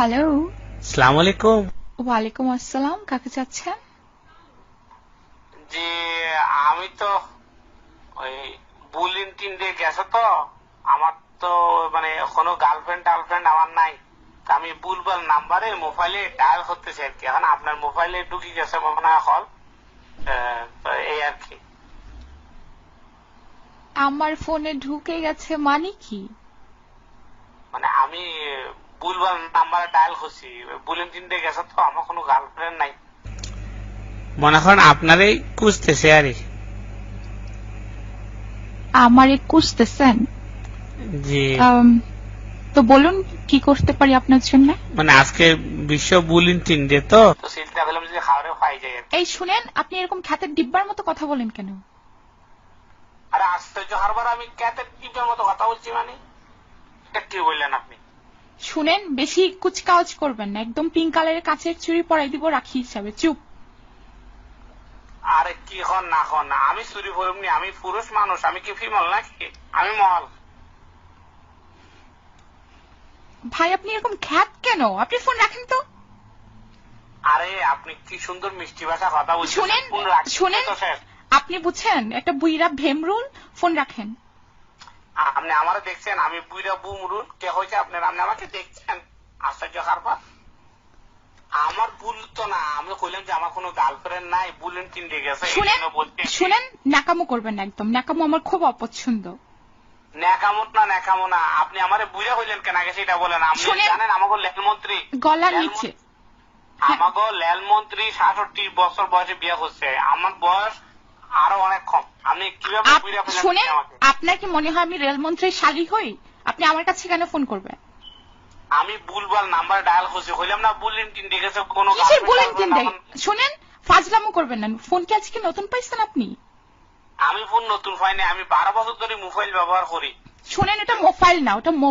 Hello, আসসালামু আলাইকুম। ওয়ালাইকুম আসসালাম। কাকে চাচ্ছেন? জি, আমি তো ওই বুলিন টিন্ডে গেছে তো, আমার তো মানে কোনো গার্লফ্রেন্ড টার্লফ্রেন্ড আমার নাই। তা আমি বুলবুল নাম্বারে মোবাইলে ডায়াল করতেছি আর কি। এখন আপনার মোবাইলে ঢুকে গেছে মনে হয় কল, তো এই আর কি। আমার ফোনে ঢুকে গেছে মানে কি? মানে আমি বুলবুল নাম্বারে ডায়াল করছি, বুলিন টিন্ডে গেছে তো, আমার কোনো গার্লফ্রেন্ড নাই। মনে করেন আপনারই খুঁজতেছে আর আমারে খুঁজতেছেন? জি, তো বলুন কি করতে পারি আপনার জন্য? মানে আজকে বিশ্ব বুলিন টিন্ডে তো চিন্তা করলাম যে খাবারে পাই যায় আর কি। এই শুনেন, আপনি এরকম খ্যাতের ডিব্বার মতো কথা বলেন কেন? আরে আশ্চর্য, হারবার আমি ক্যাটের টিপের মতো কথা বলছি মানে? এটা কি বললেন আপনি? শুনেন, বেশি কুচকাওয়াজ করবেন না। একদম পিঙ্ক কালারের কাচের চুড়ি পরাই দিব রাখি হিসাবে। চুপ। আরে কি খন না খন না, আমি চুরি করিমনি, আমি পুরুষ মানুষ, আমি কি ফিমেল নাকি? আমি মহল। ভাই আপনি এরকম খ্যাত কেন? আপনি ফোন রাখেন তো। আরে আপনি কি সুন্দর মিষ্টি ভাষা কথা বলছেন। শুনেন, ফোন রাখছি শুনেন, তো শেষ। আপনি বুঝছেন একটা বুইরা ভেমরুল। ফোন রাখেন। আপনি আমারে দেখছেন? আমি বুইরা বুমরুল কে হয়েছে আপনার? আপনি আমাকে দেখছেন? আশ্চর্য হারবার। আমার ভুল তো না, আমি কইলাম যে আমার কোনো গার্লফ্রেন্ড নাই, বুলেন কিনতে গেছে এই শুনেন, জন্য বলতে। শুনেন, ন্যাকামো করবেন না একদম। ন্যাকামো আমার খুব অপছন্দ। ন্যাকামো না, ন্যাকামো না। আপনি আমারে বুইরা হইলেন কেন আগে সেটা বলেন। আপনি শুনেন, জানেন আমাকে লেলমন্ত্রী, গলার নিচে। আমাকে লেলমন্ত্রী ৬৭ বছর বয়সে বিয়ে করছে। আমার বয়স আরো অনেক কম। আপনি কিভাবে বুইরা ফেলেন শুনেন, আমাকে? আপনার কি মনে হয় আমি রেলমন্ত্রীর শালী হই? আপনি আমার কাছে কেন ফোন করবেন? আমি ভুলভাল নাম্বার ডায়াল করছি, হইলাম না বুলিন টিন্ডে গেছে কোনো কিসের বলেন গার্লফ্রেন্ড তিনটে? টার্লফ্রেন্ড। শুনেন, ফাজলামো করবেন না। ফোন কি আজকে নতুন পাইছেন আপনি? আমি ফোন নতুন পাইনি, আমি 12 বছর ধরে মোবাইল ব্যবহার করি। শুনেন, এটা মোবাইল না, ওটা